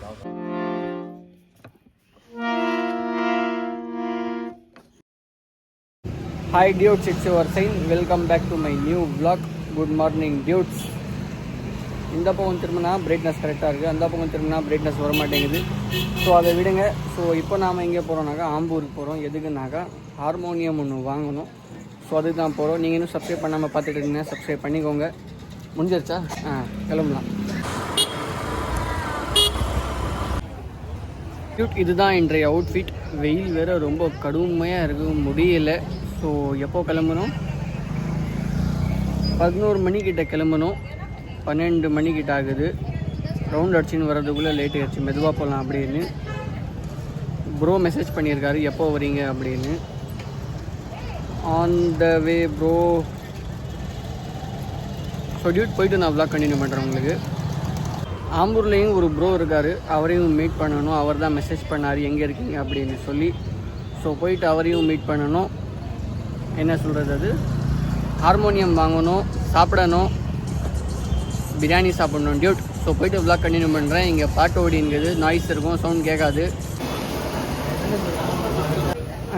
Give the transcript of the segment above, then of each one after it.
Hi dudes, it's your sign. Welcome back to my new vlog. Good morning dudes. இந்த பக்கம் திரும்பினா brightness கரெக்டாக இருக்குது, அந்த பக்கம் திரும்பினா பிரைட்னஸ் வர மாட்டேங்குது. ஸோ அதை விடுங்க. ஸோ இப்போ நாம் எங்கே போகிறோம்னாக்கா ஆம்பூருக்கு போகிறோம். எதுக்குனாக்கா ஹார்மோனியம் ஒன்று வாங்கணும். ஸோ அதுக்கு தான் போகிறோம். நீங்கள் இன்னும் சப்ஸ்கிரைப் பண்ணாமல் பார்த்துட்டு இருக்கீங்க, சப்ஸ்கிரைப் பண்ணிக்கோங்க. முடிஞ்சிருச்சா? கிளம்பலாம். இதுதான் இன்றைய அவுட்ஃபிட். வெயில் வேறு ரொம்ப கடுமையாக இருக்குது, முடியலை. ஸோ எப்போ கிளம்பணும்? 11 மணிக்கிட்ட கிளம்பணும். 12 மணிக்கிட்ட ஆகுது. ரவுண்ட் அடிச்சின்னு வர்றதுக்குள்ளே லேட் ஆகிடுச்சு. மெதுவாக போகலாம் அப்படின்னு ப்ரோ மெசேஜ் பண்ணியிருக்காரு, எப்போ வரீங்க அப்படின்னு. On the way bro. So Dude போயிட்டு நான் vlog கண்டினியூ பண்ணுறேன் உங்களுக்கு. ஆம்பூர்லேயும் ஒரு ப்ரோ இருக்கார், அவரையும் மீட் பண்ணணும். அவர் தான் மெசேஜ் பண்ணார் எங்கே இருக்கீங்க அப்படின்னு சொல்லி. ஸோ போயிட்டு அவரையும் மீட் பண்ணணும். என்ன சொல்கிறது, அது ஹார்மோனியம் வாங்கணும், சாப்பிடணும், பிரியாணி சாப்பிடணும் டியூட். ஸோ போயிட்டு vlog கண்டினியூ பண்ணுறேன். இங்கே பாட்டு ஓடிங்கிறது, நாய்ஸ் இருக்கும், சவுண்ட் கேட்காது.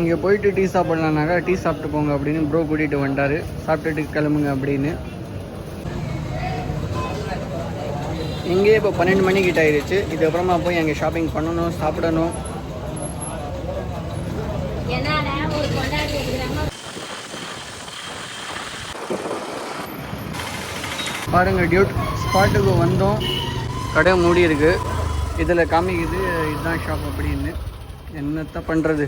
அங்கே போயிட்டு டீ சாப்பிட்லான்னாக்கா டீ சாப்பிட்டு போங்க அப்படின்னு ப்ரோ கூட்டிகிட்டு வந்துட்டார். சாப்பிட்டுட்டு கிளம்புங்க அப்படின்னு. இங்கே இப்போ 12 மணிக்கிட்ட ஆயிடுச்சு. இதுக்கப்புறமா போய் அங்கே ஷாப்பிங் பண்ணணும், சாப்பிடணும். பாருங்கள் டியூட், ஸ்பாட்டுக்கு வந்தோம். கடை மூடி இருக்குது. இதில் காமிக்குது இதுதான் ஷாப் அப்படின்னு. என்னத்த பண்ணுறது,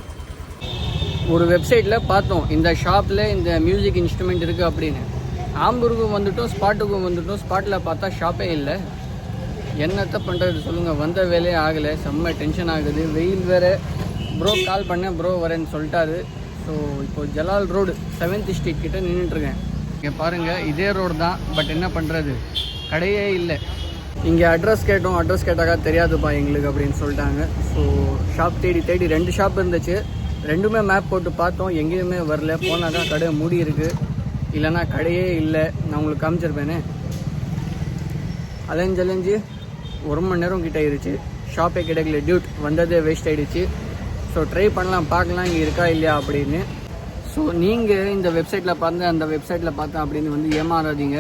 ஒரு வெப்சைட்டில் பார்த்தோம் இந்த ஷாப்பில் இந்த மியூசிக் இன்ஸ்ட்ருமெண்ட் இருக்குது அப்படின்னு. ஆம்பூருக்கும் வந்துட்டோம், ஸ்பாட்டுக்கும் வந்துட்டோம். ஸ்பாட்டில் பார்த்தா ஷாப்பே இல்லை. என்னத்த பண்ணுறது சொல்லுங்கள். வந்த வேலையே ஆகலை, செம்ம டென்ஷன் ஆகுது. வெயில் வேறு. ப்ரோ கால் பண்ணேன், ப்ரோ வரேன்னு சொல்லிட்டாரு. ஸோ இப்போது ஜலால் ரோடு 7th ஸ்ட்ரீட் கிட்டே நின்றுட்டுருக்கேன். இங்கே பாருங்கள், இதே ரோடு தான். பட் என்ன பண்ணுறது, கடையே இல்லை. இங்கே அட்ரஸ் கேட்டோம், அட்ரஸ் கேட்டாக்கா தெரியாதுப்பா எங்களுக்கு அப்படின்னு சொல்லிட்டாங்க. ஸோ ஷாப் தேடி 2 ஷாப் இருந்துச்சு. ரெண்டுமே மேப் போட்டு பார்த்தோம், எங்கேயுமே வரல. போனாக்கா கடை மூடி இருக்குது, இல்லைன்னா கடையே இல்லை. நான் உங்களுக்கு காமிச்சிருப்பேனே. அலைஞ்சு 1 மணி நேரம் கிட்ட ஆயிடுச்சு, ஷாப்பே கிடைக்கல டியூட். வந்ததே வேஸ்ட் ஆகிடுச்சு. ஸோ ட்ரை பண்ணலாம், பார்க்கலாம் இங்கே இருக்கா இல்லையா அப்படின்னு. ஸோ நீங்கள் இந்த வெப்சைட்டில் பார்த்து அந்த வெப்சைட்டில் பார்த்தேன் அப்படின்னு வந்து ஏமாறாதீங்க.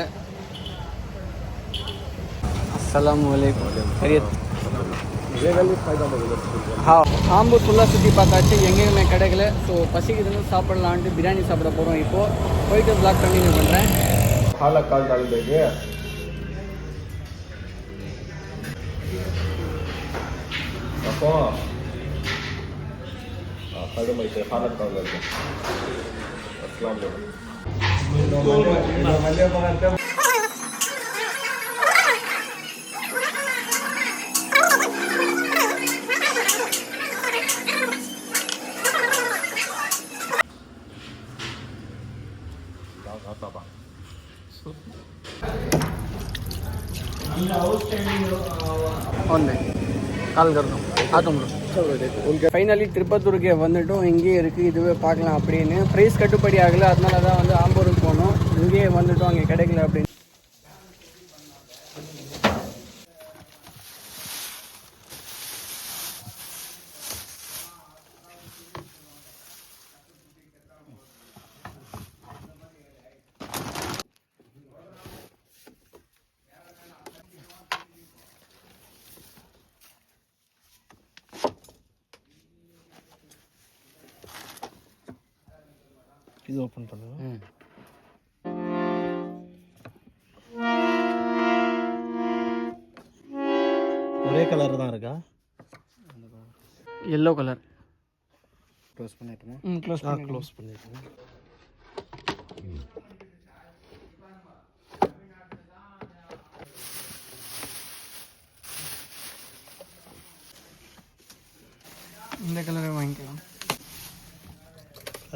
அஸ்ஸலாமு அலைக்கும். ஆம்பூர் ஃபுல்லாக சுற்றி பார்த்தாச்சு, எங்கேயுமே கிடைக்கல. ஸோ பசிக்குதுன்னு சாப்பிட்லான்ட்டு பிரியாணி சாப்பிட போகிறோம். இப்போது போயிட்டு vlog கண்டினியூ பண்ணுறேன். கால் கருதும் ஆத்தம் ஃபைனலி திருப்பத்தூருக்கு வந்துட்டோம். இங்கேயே இருக்குது, இதுவே பார்க்கலாம் அப்படின்னு. ப்ரைஸ் கட்டுப்படி ஆகலை, அதனால தான் வந்து ஆம்பூருக்கு போனோம். இங்கேயே வந்துட்டோம், அங்கே கிடைக்கல அப்படின்னு. இது ஓப்பன் பண்ணுங்க. ஒரே கலர் தான் இருக்கா? Yellow colour. க்ளோஸ் பண்ணிட்டுமா? க்ளோஸ் பண்ணிட்டுங்க. இந்த கலரை வாங்கிக்கலாம்.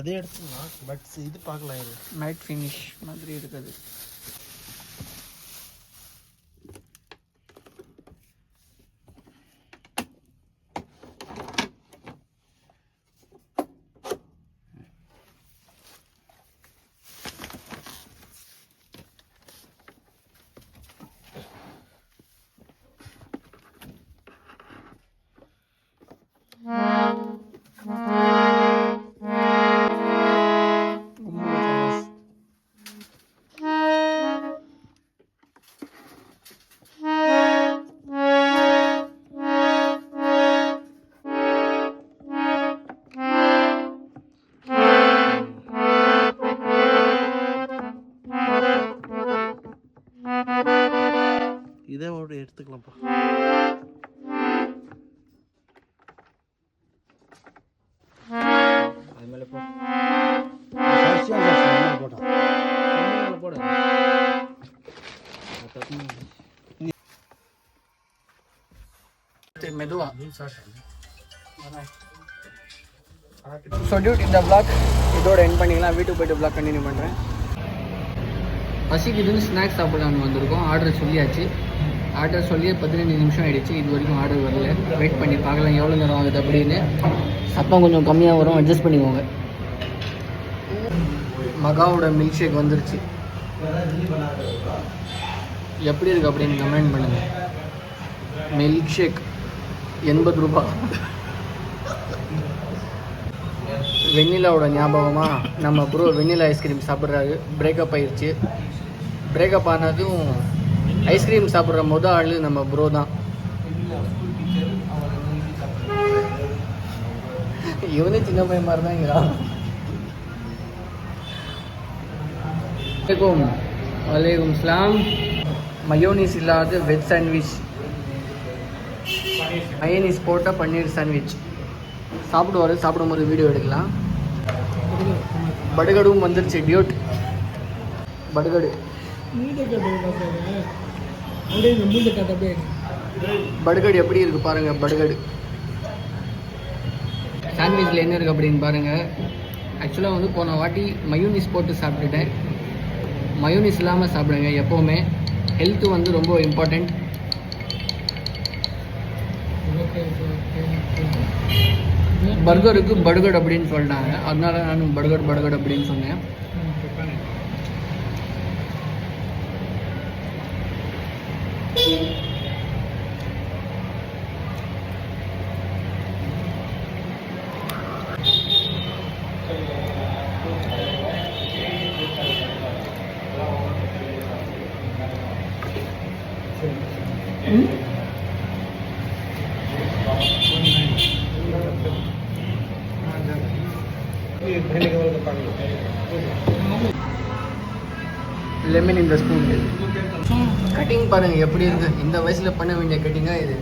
அதே எடுத்துக்கலாம், பட் இது பார்க்கலாம். இது மேட் ஃபினிஷ் மாதிரி இருக்குது. இதே ஒரு எடுத்துக்கலாம்ப்பா. அது மேலே போ. போட்டோம். மெதுவா. ஸோ டியூட் இந்த vlog இதோட எண்ட் பண்ணிக்கலாம். வீட்டுக்கு போய்ட்டு vlog கண்டினியூ பண்ணுறேன். பசிக்குதுன்னு ஸ்நாக்ஸ் சாப்பிடலான்னு வந்திருக்கோம். ஆர்டர் சொல்லியாச்சு. ஆர்டர் சொல்லி 15 நிமிஷம் ஆகிடுச்சு. இது வரைக்கும் ஆர்டர் வரல. வெயிட் பண்ணி பார்க்கலாம் எவ்வளோ நேரம் ஆகுது அப்படின்னு. சத்தம் கொஞ்சம் கம்மியாக வரும், அட்ஜஸ்ட் பண்ணிக்கோங்க. மகாவோட மில்க் ஷேக் வந்துருச்சு. எப்படி இருக்குது அப்படின்னு கமெண்ட் பண்ணுங்கள். மில்க் ஷேக் 80 ரூபாய். வெண்ணிலாவோட ஞாபகமாக நம்ம ப்ரோ வெண்ணிலா ஐஸ்கிரீம் சாப்பிட்றாரு. பிரேக்கப் ஆயிடுச்சு. பிரேக்கப் ஆனதும் ஐஸ்கிரீம் சாப்பிட்ற ஆள் நம்ம ப்ரோ தான். இவனே சின்ன பையன் மாதிரி தான் இங்கிறான். வலைக்கும் சலாம். மயோனிஸ் இல்லாத வெஜ் சாண்ட்விச், மயோனிஸ் போட்ட பன்னீர் சாண்ட்விச் சாப்பிடுவார். சாப்பிடும்போது வீடியோ எடுக்கலாம். படுகடும் வந்துருச்சு. டியூட் படுகடு படுகடு எப்படி இருக்கு பாருங்க. படுகடு சாண்ட்விச்சில் என்ன இருக்குது அப்படின்னு பாருங்கள். ஆக்சுவலாக வந்து போன வாட்டி மயோனிஸ் போட்டு சாப்பிட்டுட்டேன். மயோனிஸ் இல்லாமல் சாப்பிடுங்க எப்போவுமே. ஹெல்த்து வந்து ரொம்ப இம்பார்ட்டண்ட். பர்கருக்கு பர்கர் அப்படின்னு சொல்லிட்டாங்க. அதனால நானும் பர்கர் அப்படின்னு சொன்னேன். லெமன் இந்த ஸ்பூன். கட்டிங் பாருங்கள் எப்படி இருக்குது. இந்த வயசில் பண்ண வேண்டிய கட்டிங்காக இது.